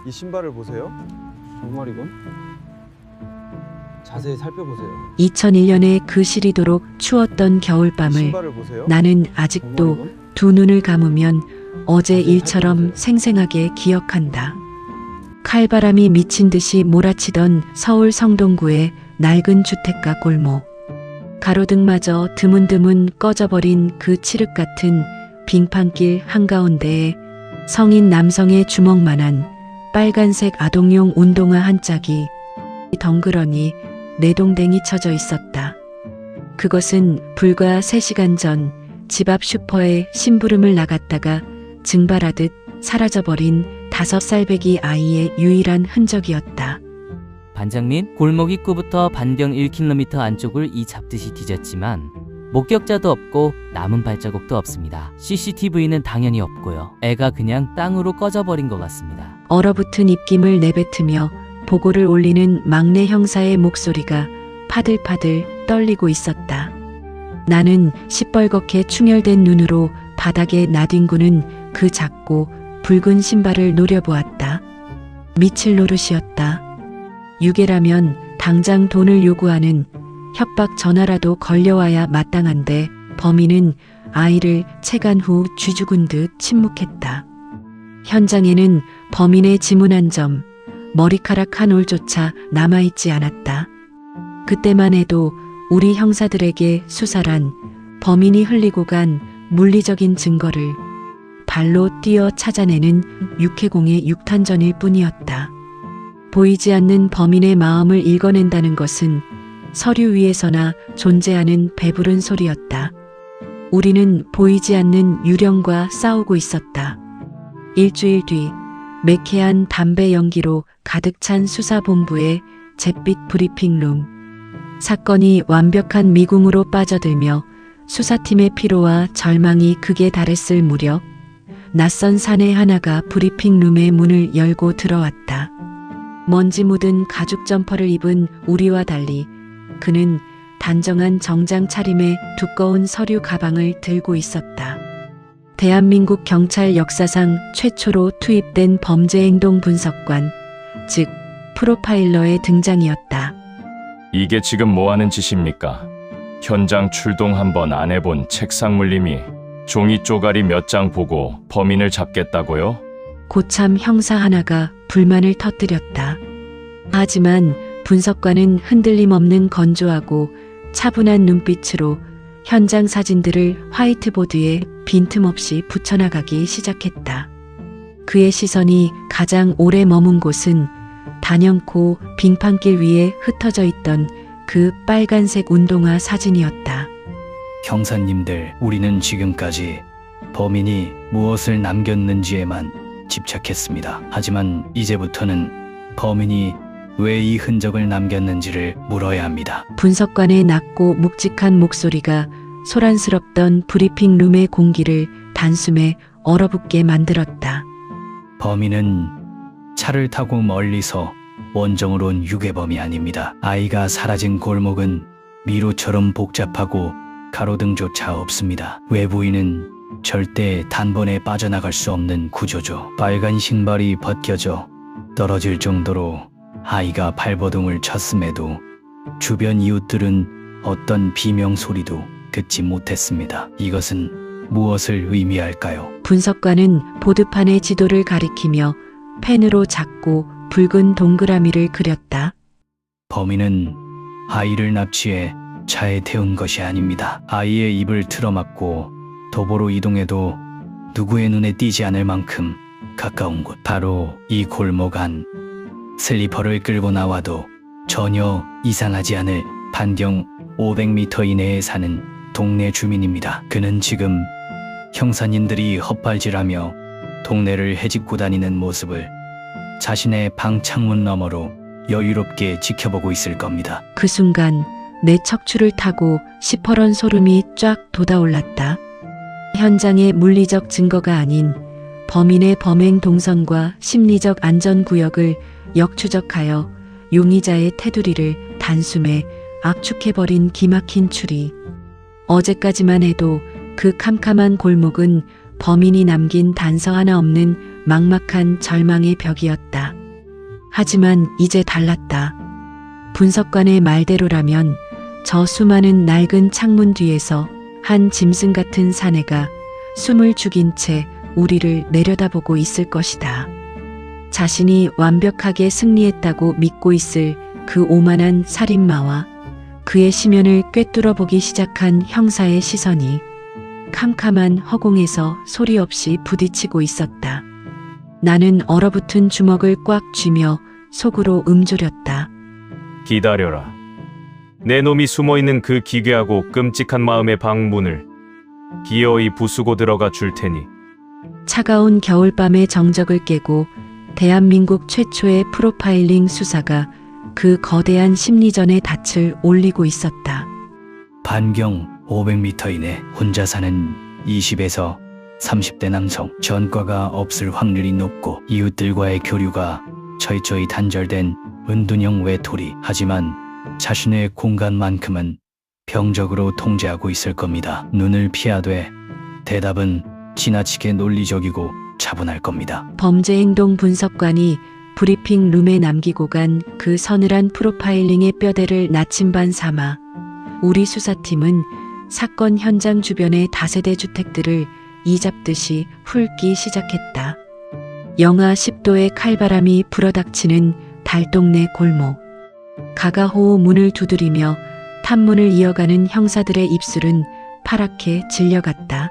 이 신발을 보세요. 정말이건? 자세히 살펴보세요. 2001년에 그 시리도록 추웠던 겨울밤을 신발을 보세요. 나는 아직도 정말이건? 두 눈을 감으면 어제 자세히 일처럼 살펴보세요. 생생하게 기억한다. 칼바람이 미친 듯이 몰아치던 서울 성동구의 낡은 주택가 골목. 가로등마저 드문드문 꺼져버린 그 칠흑 같은 빙판길 한가운데에 성인 남성의 주먹만한 빨간색 아동용 운동화 한 짝이 덩그러니 내동댕이 쳐져 있었다. 그것은 불과 3시간 전 집 앞 슈퍼에 심부름을 나갔다가 증발하듯 사라져버린 5살배기 아이의 유일한 흔적이었다. 반장님, 골목 입구부터 반경 1km 안쪽을 이 잡듯이 뒤졌지만 목격자도 없고 남은 발자국도 없습니다. CCTV는 당연히 없고요. 애가 그냥 땅으로 꺼져버린 것 같습니다. 얼어붙은 입김을 내뱉으며 보고를 올리는 막내 형사의 목소리가 파들파들 떨리고 있었다. 나는 시뻘겋게 충혈된 눈으로 바닥에 나뒹구는 그 작고 붉은 신발을 노려보았다. 미칠 노릇이었다. 유괴라면 당장 돈을 요구하는 협박 전화라도 걸려와야 마땅한데 범인은 아이를 채간 후 쥐죽은 듯 침묵했다. 현장에는 범인의 지문 한 점, 머리카락 한 올조차 남아있지 않았다. 그때만 해도 우리 형사들에게 수사란 범인이 흘리고 간 물리적인 증거를 발로 뛰어 찾아내는 육해공의 육탄전일 뿐이었다. 보이지 않는 범인의 마음을 읽어낸다는 것은 서류 위에서나 존재하는 배부른 소리였다. 우리는 보이지 않는 유령과 싸우고 있었다. 일주일 뒤 매캐한 담배 연기로 가득 찬 수사본부의 잿빛 브리핑룸. 사건이 완벽한 미궁으로 빠져들며 수사팀의 피로와 절망이 극에 달했을 무렵 낯선 사내 하나가 브리핑룸의 문을 열고 들어왔다. 먼지 묻은 가죽 점퍼를 입은 우리와 달리 그는 단정한 정장 차림의 두꺼운 서류 가방을 들고 있었다. 대한민국 경찰 역사상 최초로 투입된 범죄행동 분석관, 즉 프로파일러의 등장이었다. 이게 지금 뭐하는 짓입니까? 현장 출동 한번 안 해본 책상 물림이 종이 쪼가리 몇 장 보고 범인을 잡겠다고요? 고참 형사 하나가 불만을 터뜨렸다. 하지만 분석관은 흔들림 없는 건조하고 차분한 눈빛으로 현장 사진들을 화이트보드에 빈틈없이 붙여나가기 시작했다. 그의 시선이 가장 오래 머문 곳은 단연코 빙판길 위에 흩어져 있던 그 빨간색 운동화 사진이었다. 형사님들, 우리는 지금까지 범인이 무엇을 남겼는지에만 집착했습니다. 하지만 이제부터는 범인이 왜 이 흔적을 남겼는지를 물어야 합니다. 분석관의 낮고 묵직한 목소리가 소란스럽던 브리핑룸의 공기를 단숨에 얼어붙게 만들었다. 범인은 차를 타고 멀리서 원정으로 온 유괴범이 아닙니다. 아이가 사라진 골목은 미로처럼 복잡하고 가로등조차 없습니다. 외부인은 절대 단번에 빠져나갈 수 없는 구조죠. 빨간 신발이 벗겨져 떨어질 정도로 아이가 발버둥을 쳤음에도 주변 이웃들은 어떤 비명 소리도 듣지 못했습니다. 이것은 무엇을 의미할까요? 분석관은 보드판의 지도를 가리키며 펜으로 작고 붉은 동그라미를 그렸다. 범인은 아이를 납치해 차에 태운 것이 아닙니다. 아이의 입을 틀어막고 도보로 이동해도 누구의 눈에 띄지 않을 만큼 가까운 곳, 바로 이 골목 안. 슬리퍼를 끌고 나와도 전혀 이상하지 않을 반경 500m 이내에 사는 동네 주민입니다. 그는 지금 형사님들이 헛발질하며 동네를 헤집고 다니는 모습을 자신의 방 창문 너머로 여유롭게 지켜보고 있을 겁니다. 그 순간 내 척추를 타고 시퍼런 소름이 쫙 돋아올랐다. 현장의 물리적 증거가 아닌 범인의 범행 동선과 심리적 안전구역을 역추적하여 용의자의 테두리를 단숨에 압축해버린 기막힌 추리. 어제까지만 해도 그 캄캄한 골목은 범인이 남긴 단서 하나 없는 막막한 절망의 벽이었다. 하지만 이제 달랐다. 분석관의 말대로라면 저 수많은 낡은 창문 뒤에서 한 짐승 같은 사내가 숨을 죽인 채 우리를 내려다보고 있을 것이다. 자신이 완벽하게 승리했다고 믿고 있을 그 오만한 살인마와 그의 심연을 꿰뚫어 보기 시작한 형사의 시선이 캄캄한 허공에서 소리 없이 부딪히고 있었다. 나는 얼어붙은 주먹을 꽉 쥐며 속으로 음조렸다. 기다려라. 내 놈이 숨어있는 그 기괴하고 끔찍한 마음의 방문을 기어이 부수고 들어가 줄 테니. 차가운 겨울밤의 정적을 깨고 대한민국 최초의 프로파일링 수사가 그 거대한 심리전의 닻을 올리고 있었다. 반경 500m 이내 혼자 사는 20에서 30대 남성. 전과가 없을 확률이 높고 이웃들과의 교류가 철저히 단절된 은둔형 외톨이. 하지만 자신의 공간만큼은 병적으로 통제하고 있을 겁니다. 눈을 피하되 대답은 지나치게 논리적이고 차분할 겁니다. 범죄행동 분석관이 브리핑 룸에 남기고 간 그 서늘한 프로파일링의 뼈대를 나침반 삼아 우리 수사팀은 사건 현장 주변의 다세대 주택들을 이잡듯이 훑기 시작했다. 영하 10도의 칼바람이 불어닥치는 달동네 골목. 가가호호 문을 두드리며 탐문을 이어가는 형사들의 입술은 파랗게 질려갔다.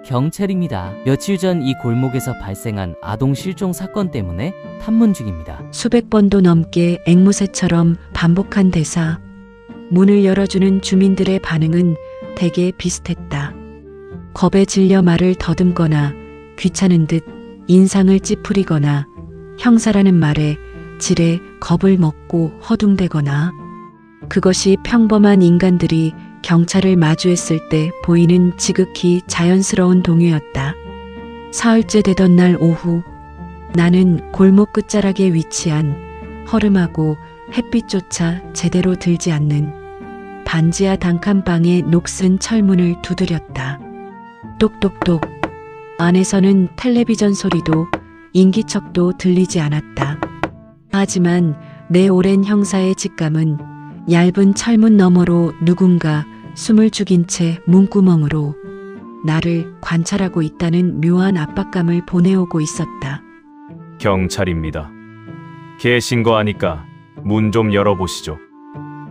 경찰입니다. 며칠 전 이 골목에서 발생한 아동 실종 사건 때문에 탐문 중입니다. 수백 번도 넘게 앵무새처럼 반복한 대사. 문을 열어주는 주민들의 반응은 대개 비슷했다. 겁에 질려 말을 더듬거나 귀찮은 듯 인상을 찌푸리거나 형사라는 말에 지레 겁을 먹고 허둥대거나. 그것이 평범한 인간들이 경찰을 마주했을 때 보이는 지극히 자연스러운 동요였다. 사흘째 되던 날 오후, 나는 골목 끝자락에 위치한 허름하고 햇빛조차 제대로 들지 않는 반지하 단칸방의 녹슨 철문을 두드렸다. 똑똑똑. 안에서는 텔레비전 소리도 인기척도 들리지 않았다. 하지만 내 오랜 형사의 직감은 얇은 철문 너머로 누군가 숨을 죽인 채 문구멍으로 나를 관찰하고 있다는 묘한 압박감을 보내오고 있었다. 경찰입니다. 계신 거 아니까 문 좀 열어보시죠.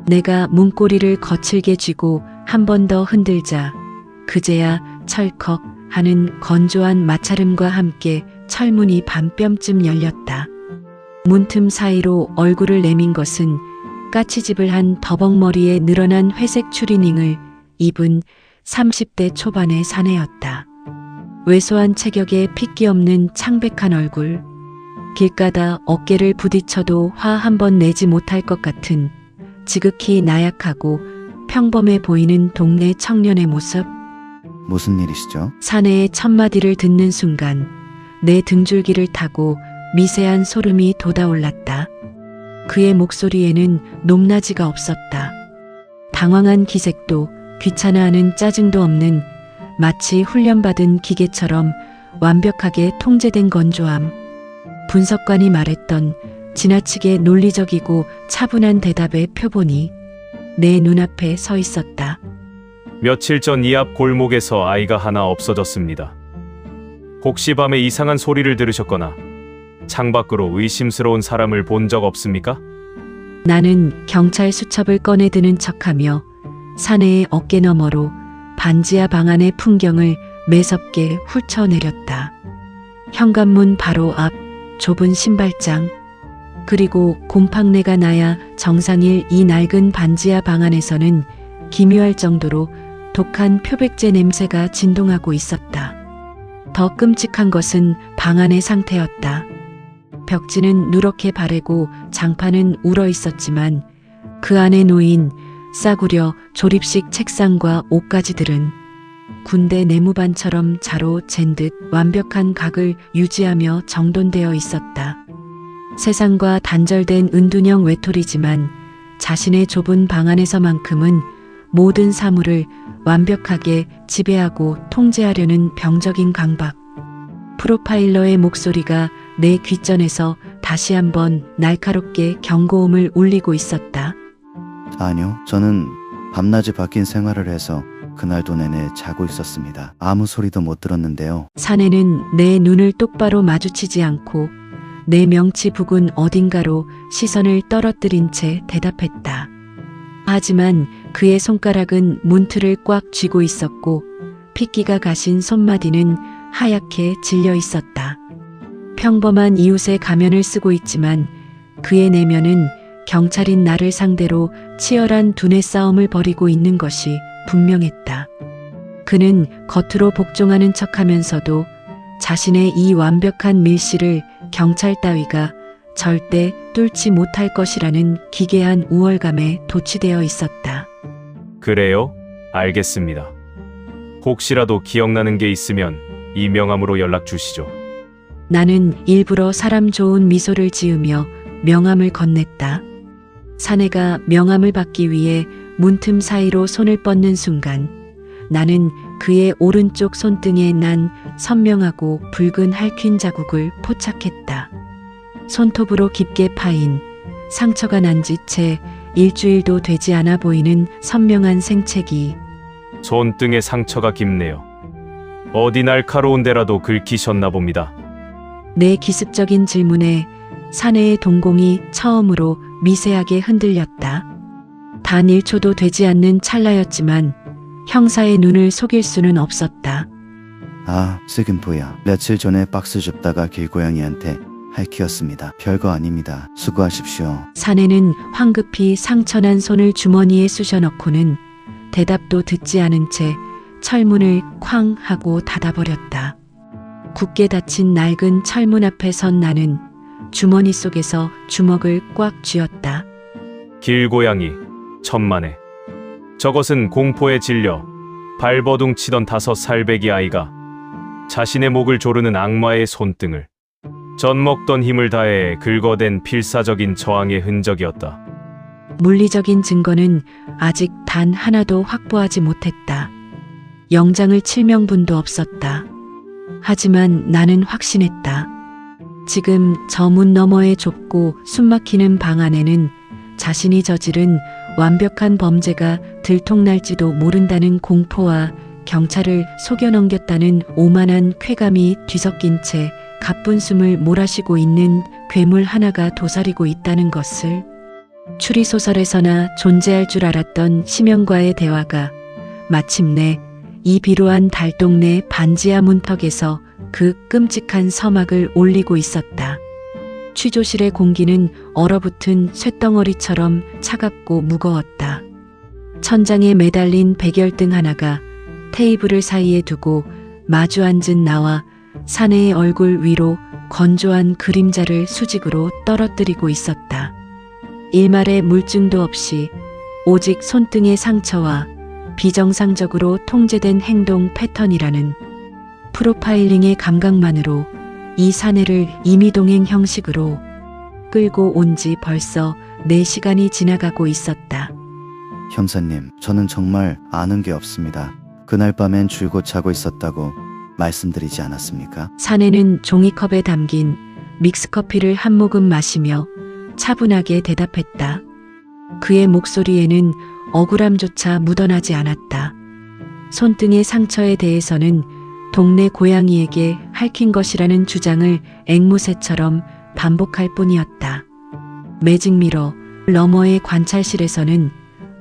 내가 문고리를 거칠게 쥐고 한 번 더 흔들자 그제야 철컥 하는 건조한 마찰음과 함께 철문이 반뼘쯤 열렸다. 문틈 사이로 얼굴을 내민 것은 까치집을 한 더벅머리에 늘어난 회색 추리닝을 입은 30대 초반의 사내였다. 왜소한 체격에 핏기 없는 창백한 얼굴, 길가다 어깨를 부딪혀도 화 한 번 내지 못할 것 같은 지극히 나약하고 평범해 보이는 동네 청년의 모습. 무슨 일이시죠? 사내의 첫마디를 듣는 순간 내 등줄기를 타고 미세한 소름이 돋아올랐다. 그의 목소리에는 높낮이가 없었다. 당황한 기색도 귀찮아하는 짜증도 없는 마치 훈련받은 기계처럼 완벽하게 통제된 건조함. 분석관이 말했던 지나치게 논리적이고 차분한 대답의 표본이 내 눈앞에 서 있었다. 며칠 전 이 앞 골목에서 아이가 하나 없어졌습니다. 혹시 밤에 이상한 소리를 들으셨거나 창밖으로 의심스러운 사람을 본 적 없습니까? 나는 경찰 수첩을 꺼내 드는 척하며 사내의 어깨 너머로 반지하 방 안의 풍경을 매섭게 훑어내렸다. 현관문 바로 앞 좁은 신발장, 그리고 곰팡내가 나야 정상일 이 낡은 반지하 방 안에서는 기묘할 정도로 독한 표백제 냄새가 진동하고 있었다. 더 끔찍한 것은 방 안의 상태였다. 벽지는 누렇게 바래고 장판은 울어 있었지만 그 안에 놓인 싸구려 조립식 책상과 옷가지들은 군대 내무반처럼 자로 잰 듯 완벽한 각을 유지하며 정돈되어 있었다. 세상과 단절된 은둔형 외톨이지만 자신의 좁은 방 안에서만큼은 모든 사물을 완벽하게 지배하고 통제하려는 병적인 강박. 프로파일러의 목소리가 내 귓전에서 다시 한번 날카롭게 경고음을 울리고 있었다. 아니요. 저는 밤낮이 바뀐 생활을 해서 그날도 내내 자고 있었습니다. 아무 소리도 못 들었는데요. 사내는 내 눈을 똑바로 마주치지 않고 내 명치 부근 어딘가로 시선을 떨어뜨린 채 대답했다. 하지만 그의 손가락은 문틀을 꽉 쥐고 있었고 핏기가 가신 손마디는 하얗게 질려 있었다. 평범한 이웃의 가면을 쓰고 있지만 그의 내면은 경찰인 나를 상대로 치열한 두뇌 싸움을 벌이고 있는 것이 분명했다. 그는 겉으로 복종하는 척하면서도 자신의 이 완벽한 밀실을 경찰 따위가 절대 뚫지 못할 것이라는 기괴한 우월감에 도취되어 있었다. 그래요? 알겠습니다. 혹시라도 기억나는 게 있으면 이 명함으로 연락 주시죠. 나는 일부러 사람 좋은 미소를 지으며 명함을 건넸다. 사내가 명함을 받기 위해 문틈 사이로 손을 뻗는 순간 나는 그의 오른쪽 손등에 난 선명하고 붉은 할퀸 자국을 포착했다. 손톱으로 깊게 파인 상처가 난 지 채 일주일도 되지 않아 보이는 선명한 생채기. 손등에 상처가 깊네요. 어디 날카로운 데라도 긁히셨나 봅니다. 내 기습적인 질문에 사내의 동공이 처음으로 미세하게 흔들렸다. 단 1초도 되지 않는 찰나였지만 형사의 눈을 속일 수는 없었다. 아, 쓰긴 뭐야. 며칠 전에 박스 줍다가 길고양이한테 할퀴었습니다. 별거 아닙니다. 수고하십시오. 사내는 황급히 상처난 손을 주머니에 쑤셔넣고는 대답도 듣지 않은 채 철문을 쾅 하고 닫아버렸다. 굳게 닫힌 낡은 철문 앞에 선 나는 주머니 속에서 주먹을 꽉 쥐었다. 길고양이, 천만에. 저것은 공포에 질려 발버둥 치던 5살배기 아이가 자신의 목을 조르는 악마의 손등을 젖먹던 힘을 다해 긁어댄 필사적인 저항의 흔적이었다. 물리적인 증거는 아직 단 하나도 확보하지 못했다. 영장을 칠 명분도 없었다. 하지만 나는 확신했다. 지금 저 문 너머의 좁고 숨막히는 방 안에는 자신이 저지른 완벽한 범죄가 들통날지도 모른다는 공포와 경찰을 속여넘겼다는 오만한 쾌감이 뒤섞인 채 가쁜 숨을 몰아쉬고 있는 괴물 하나가 도사리고 있다는 것을. 추리소설에서나 존재할 줄 알았던 심형과의 대화가 마침내 이 비루한 달동네 반지하 문턱에서 그 끔찍한 서막을 올리고 있었다. 취조실의 공기는 얼어붙은 쇳덩어리처럼 차갑고 무거웠다. 천장에 매달린 백열등 하나가 테이블을 사이에 두고 마주 앉은 나와 사내의 얼굴 위로 건조한 그림자를 수직으로 떨어뜨리고 있었다. 일말의 물증도 없이 오직 손등의 상처와 비정상적으로 통제된 행동 패턴이라는 프로파일링의 감각만으로 이 사내를 임의동행 형식으로 끌고 온 지 벌써 4시간이 지나가고 있었다. 형사님, 저는 정말 아는 게 없습니다. 그날 밤엔 줄곧 자고 있었다고 말씀드리지 않았습니까? 사내는 종이컵에 담긴 믹스커피를 한 모금 마시며 차분하게 대답했다. 그의 목소리에는 억울함조차 묻어나지 않았다. 손등의 상처에 대해서는 동네 고양이에게 핥힌 것이라는 주장을 앵무새처럼 반복할 뿐이었다. 매직미러 너머의 관찰실에서는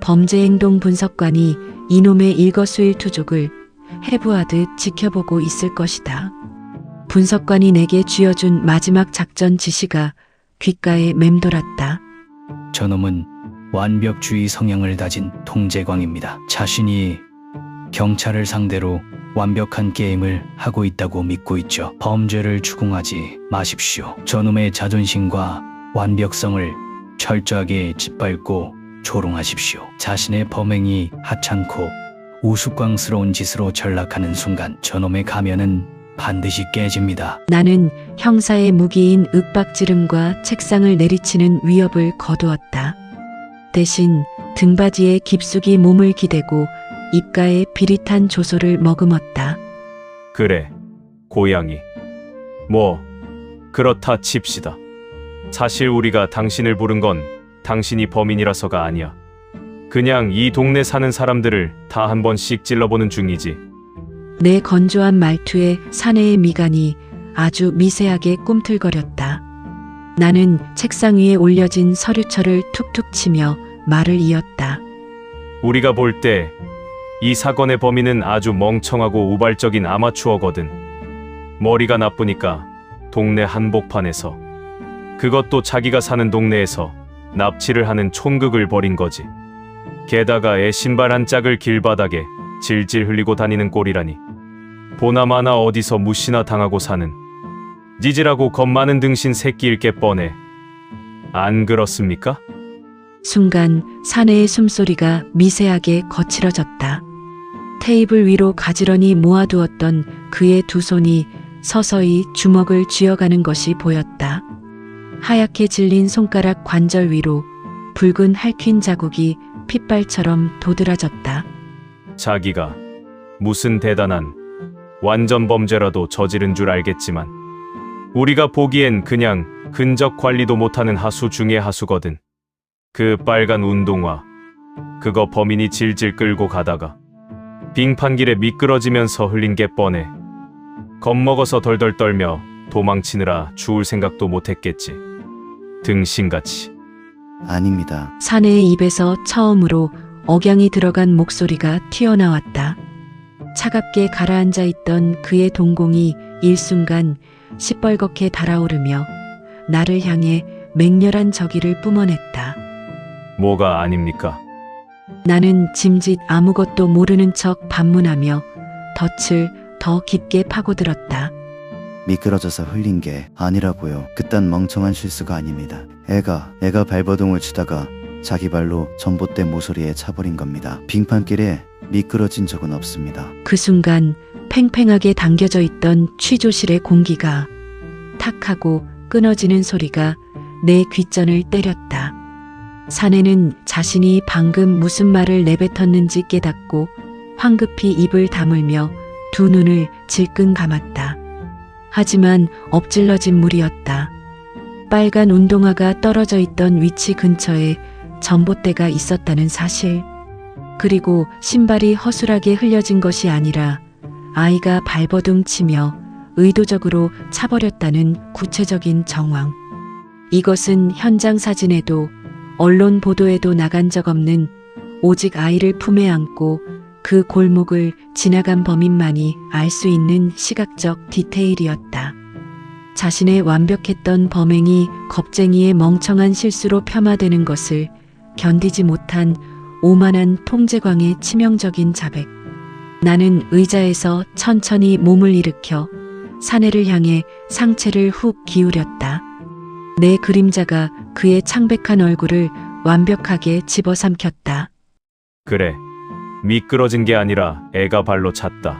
범죄행동 분석관이 이놈의 일거수일투족을 해부하듯 지켜보고 있을 것이다. 분석관이 내게 쥐어준 마지막 작전 지시가 귓가에 맴돌았다. 저놈은 완벽주의 성향을 다진 통제광입니다. 자신이 경찰을 상대로 완벽한 게임을 하고 있다고 믿고 있죠. 범죄를 추궁하지 마십시오. 저놈의 자존심과 완벽성을 철저하게 짓밟고 조롱하십시오. 자신의 범행이 하찮고 우스꽝스러운 짓으로 전락하는 순간 저놈의 가면은 반드시 깨집니다. 나는 형사의 무기인 윽박지름과 책상을 내리치는 위협을 거두었다. 대신 등받이에 깊숙이 몸을 기대고 입가에 비릿한 조소를 머금었다. 그래, 고양이. 뭐 그렇다 칩시다. 사실 우리가 당신을 부른 건 당신이 범인이라서가 아니야. 그냥 이 동네 사는 사람들을 다 한 번씩 찔러보는 중이지. 내 건조한 말투에 사내의 미간이 아주 미세하게 꿈틀거렸다. 나는 책상 위에 올려진 서류철을 툭툭 치며 말을 이었다. 우리가 볼 때 이 사건의 범인은 아주 멍청하고 우발적인 아마추어거든. 머리가 나쁘니까 동네 한복판에서, 그것도 자기가 사는 동네에서 납치를 하는 촌극을 벌인 거지. 게다가 애 신발 한 짝을 길바닥에 질질 흘리고 다니는 꼴이라니. 보나마나 어디서 무시나 당하고 사는 지질하고 겁 많은 등신 새끼일 게 뻔해. 안 그렇습니까? 순간 사내의 숨소리가 미세하게 거칠어졌다. 테이블 위로 가지런히 모아두었던 그의 두 손이 서서히 주먹을 쥐어가는 것이 보였다. 하얗게 질린 손가락 관절 위로 붉은 할퀸 자국이 핏발처럼 도드라졌다. 자기가 무슨 대단한 완전 범죄라도 저지른 줄 알겠지만 우리가 보기엔 그냥 근적 관리도 못하는 하수 중의 하수거든. 그 빨간 운동화, 그거 범인이 질질 끌고 가다가 빙판길에 미끄러지면서 흘린 게 뻔해. 겁먹어서 덜덜 떨며 도망치느라 죽을 생각도 못했겠지. 등신같이. 아닙니다. 사내의 입에서 처음으로 억양이 들어간 목소리가 튀어나왔다. 차갑게 가라앉아 있던 그의 동공이 일순간 시뻘겋게 달아오르며 나를 향해 맹렬한 저기를 뿜어냈다. 뭐가 아닙니까? 나는 짐짓 아무것도 모르는 척 반문하며 덫을 더 깊게 파고들었다. 미끄러져서 흘린 게 아니라고요. 그딴 멍청한 실수가 아닙니다. 애가 발버둥을 치다가 자기 발로 전봇대 모서리에 차버린 겁니다. 빙판길에 미끄러진 적은 없습니다. 그 순간 팽팽하게 당겨져 있던 취조실의 공기가 탁 하고 끊어지는 소리가 내 귓전을 때렸다. 사내는 자신이 방금 무슨 말을 내뱉었는지 깨닫고 황급히 입을 다물며 두 눈을 질끈 감았다. 하지만 엎질러진 물이었다. 빨간 운동화가 떨어져 있던 위치 근처에 전봇대가 있었다는 사실. 그리고 신발이 허술하게 흘려진 것이 아니라 아이가 발버둥 치며 의도적으로 차버렸다는 구체적인 정황. 이것은 현장 사진에도 언론 보도에도 나간 적 없는, 오직 아이를 품에 안고 그 골목을 지나간 범인만이 알 수 있는 시각적 디테일이었다. 자신의 완벽했던 범행이 겁쟁이의 멍청한 실수로 폄하되는 것을 견디지 못한 오만한 통제광의 치명적인 자백. 나는 의자에서 천천히 몸을 일으켜 사내를 향해 상체를 훅 기울였다. 내 그림자가 그의 창백한 얼굴을 완벽하게 집어삼켰다. 그래, 미끄러진 게 아니라 애가 발로 찼다.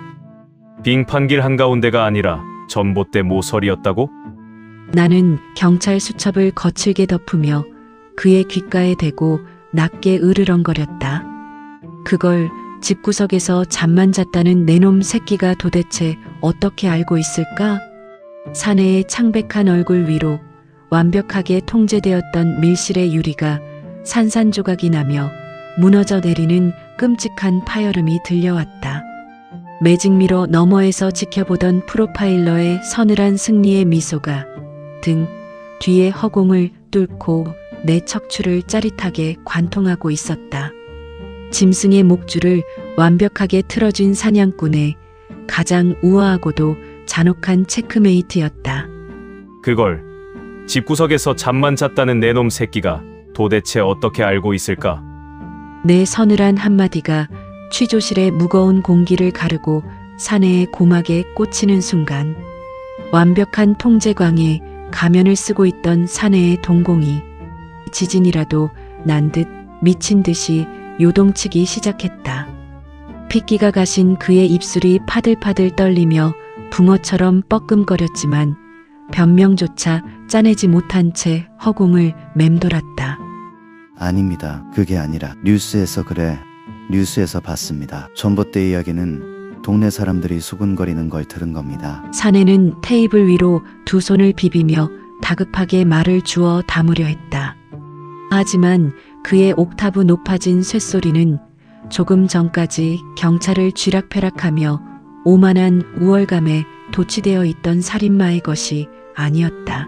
빙판길 한가운데가 아니라 전봇대 모서리였다고? 나는 경찰 수첩을 거칠게 덮으며 그의 귓가에 대고 낮게 으르렁거렸다. 그걸 집구석에서 잠만 잤다는 내놈 새끼가 도대체 어떻게 알고 있을까? 사내의 창백한 얼굴 위로 완벽하게 통제되었던 밀실의 유리가 산산조각이 나며 무너져 내리는 끔찍한 파열음이 들려왔다. 매직미러 너머에서 지켜보던 프로파일러의 서늘한 승리의 미소가 등 뒤에 허공을 뚫고 내 척추를 짜릿하게 관통하고 있었다. 짐승의 목줄을 완벽하게 틀어준 사냥꾼의 가장 우아하고도 잔혹한 체크메이트였다. 그걸 집구석에서 잠만 잤다는 내놈 새끼가 도대체 어떻게 알고 있을까? 내 서늘한 한마디가 취조실의 무거운 공기를 가르고 사내의 고막에 꽂히는 순간 완벽한 통제광에 가면을 쓰고 있던 사내의 동공이 지진이라도 난 듯 미친 듯이 요동치기 시작했다. 핏기가 가신 그의 입술이 파들파들 떨리며 붕어처럼 뻐끔거렸지만 변명조차 짜내지 못한 채 허공을 맴돌았다. 아닙니다. 그게 아니라 뉴스에서 봤습니다. 전봇대 이야기는 동네 사람들이 수군거리는 걸 들은 겁니다. 사내는 테이블 위로 두 손을 비비며 다급하게 말을 주워 담으려 했다. 하지만 그의 옥타브 높아진 쇳소리는 조금 전까지 경찰을 쥐락펴락하며 오만한 우월감에 도취되어 있던 살인마의 것이 아니었다.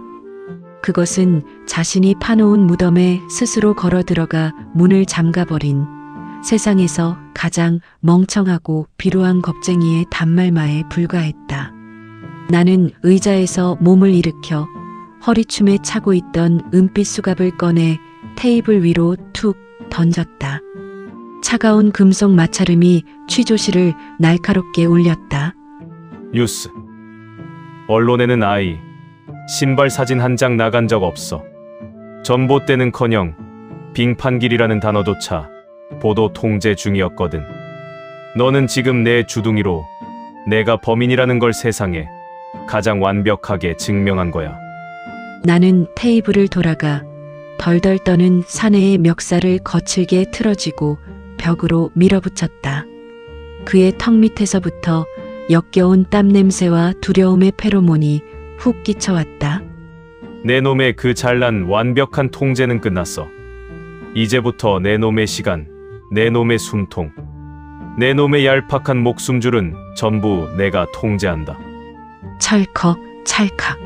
그것은 자신이 파놓은 무덤에 스스로 걸어 들어가 문을 잠가버린 세상에서 가장 멍청하고 비루한 겁쟁이의 단말마에 불과했다. 나는 의자에서 몸을 일으켜 허리춤에 차고 있던 은빛 수갑을 꺼내 테이블 위로 툭 던졌다. 차가운 금속 마찰음이 취조실을 날카롭게 울렸다. 뉴스. 언론에는 아이 신발 사진 한 장 나간 적 없어. 전봇대는커녕 빙판길이라는 단어조차 보도 통제 중이었거든. 너는 지금 내 주둥이로 내가 범인이라는 걸 세상에 가장 완벽하게 증명한 거야. 나는 테이블을 돌아가 덜덜 떠는 사내의 멱살을 거칠게 틀어쥐고 벽으로 밀어붙였다. 그의 턱 밑에서부터 역겨운 땀 냄새와 두려움의 페로몬이 훅 끼쳐왔다. 내 놈의 그 잘난 완벽한 통제는 끝났어. 이제부터 내 놈의 시간, 내 놈의 숨통, 내 놈의 얄팍한 목숨줄은 전부 내가 통제한다. 찰컥 찰칵.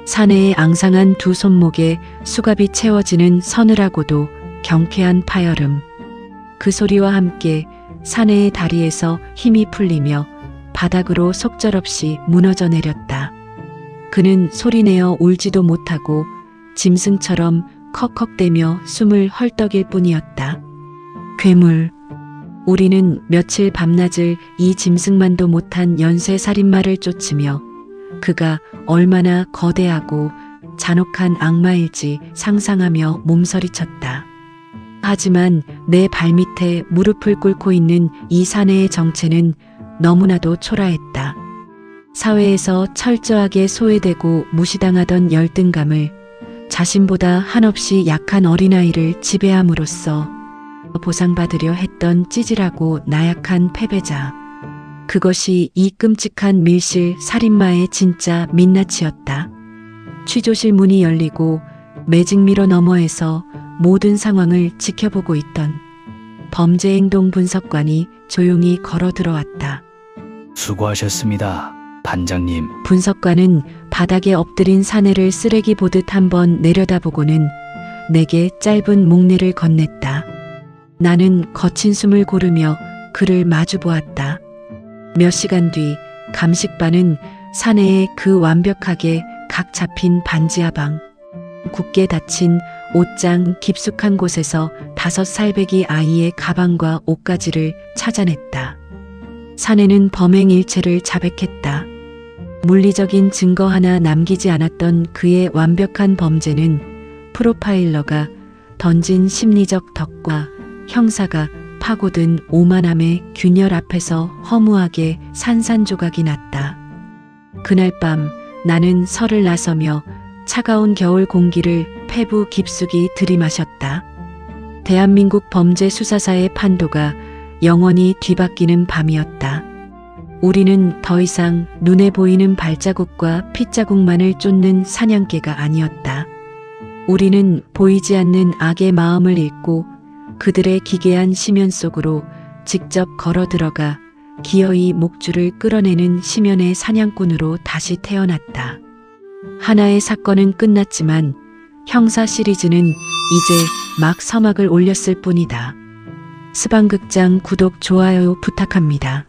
사내의 앙상한 두 손목에 수갑이 채워지는 서늘하고도 경쾌한 파열음. 그 소리와 함께 사내의 다리에서 힘이 풀리며 바닥으로 속절없이 무너져 내렸다. 그는 소리내어 울지도 못하고 짐승처럼 컥컥대며 숨을 헐떡일 뿐이었다. 괴물. 우리는 며칠 밤낮을 이 짐승만도 못한 연쇄 살인마를 쫓으며 그가 얼마나 거대하고 잔혹한 악마일지 상상하며 몸서리쳤다. 하지만 내 발밑에 무릎을 꿇고 있는 이 사내의 정체는 너무나도 초라했다. 사회에서 철저하게 소외되고 무시당하던 열등감을 자신보다 한없이 약한 어린아이를 지배함으로써 보상받으려 했던 찌질하고 나약한 패배자. 그것이 이 끔찍한 밀실 살인마의 진짜 민낯이었다. 취조실 문이 열리고 매직미러 너머에서 모든 상황을 지켜보고 있던 범죄행동 분석관이 조용히 걸어 들어왔다. 수고하셨습니다, 반장님. 분석관은 바닥에 엎드린 사내를 쓰레기 보듯 한번 내려다보고는 내게 짧은 목례를 건넸다. 나는 거친 숨을 고르며 그를 마주 보았다. 몇 시간 뒤 감식반은 사내의 그 완벽하게 각 잡힌 반지하방, 굳게 닫힌 옷장 깊숙한 곳에서 5살배기 아이의 가방과 옷가지를 찾아냈다. 사내는 범행 일체를 자백했다. 물리적인 증거 하나 남기지 않았던 그의 완벽한 범죄는 프로파일러가 던진 심리적 덕과 형사가 파고든 오만함의 균열 앞에서 허무하게 산산조각이 났다. 그날 밤 나는 설을 나서며 차가운 겨울 공기를 폐부 깊숙이 들이마셨다. 대한민국 범죄 수사사의 판도가 영원히 뒤바뀌는 밤이었다. 우리는 더 이상 눈에 보이는 발자국과 핏자국만을 쫓는 사냥개가 아니었다. 우리는 보이지 않는 악의 마음을 읽고 그들의 기괴한 심연 속으로 직접 걸어 들어가 기어이 목줄을 끌어내는 심연의 사냥꾼으로 다시 태어났다. 하나의 사건은 끝났지만 형사 시리즈는 이제 막 서막을 올렸을 뿐이다. 스방극장 구독, 좋아요 부탁합니다.